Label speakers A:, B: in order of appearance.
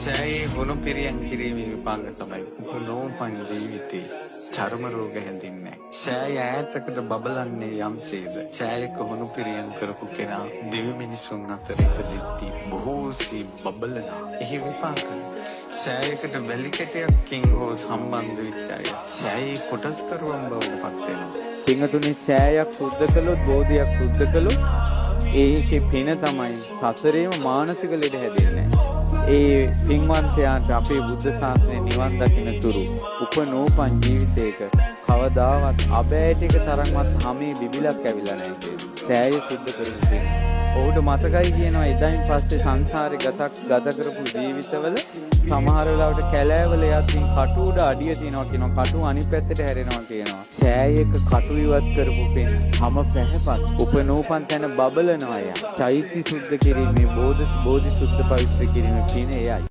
A: සෑයේ ගුණ පිරියන් කිරීමේ විපාක තමයි උපනෝපන් ජීවිතේ චර්ම රෝග හැදින්නේ. සෑය ඈතකට බබලන්නේ යම්සේද සෑයක ගුණ පිරියන් කරපු කෙනා දෙවි මිනිසුන් අතර ඉපදෙද්දී බොහෝසී බබලනවා. එහි විපාක සෑයකට වැලි කැටයක්කින් හෝ සම්බන්ධ වෙච්ච අය සෑයේ කොටස්කරුවන් බවට පත් වෙනවා.
B: පින්වතුනි සෑයක් සුද්ධ කළොත් බෝධියක් සුද්ධ කළොත් ඒකේ පින තමයි සසරේම මානසික ලෙඩ හැදෙන්නේ. ඒ පින්වන්තයාට අපේ බුද්ධ ශාසනය නිවන් දකින්න තුරු උපනෝපන් ජීවිතයක කවදාවත් අබෑටික තරම්වත් හැමේ බිබිලක් ඇවිල්ලා නැහැ කියලා. සෑය සුද්ධ කරගන්න. ඔහුට මතකයි කියනවා එදායින් පස්සේ සංසාරේ ගත කරපු ජීවිතවල සමහර වෙලාවට කැලෑවල යද්දී කටු උඩ අඩිය තියනවා කියනවා, කටු අනිත් පැත්තට හැරෙනවා කියනවා. සෑයක කටු ඉවත් කරපු පෙන් හැම පැහැපත් උපනෝපන් තැන බබලනවා යා. චෛත්‍ය සුද්ධ කිරීමේ බෝධි සුද්ධ පවිත්‍ර කිරීමේ පින එයයි.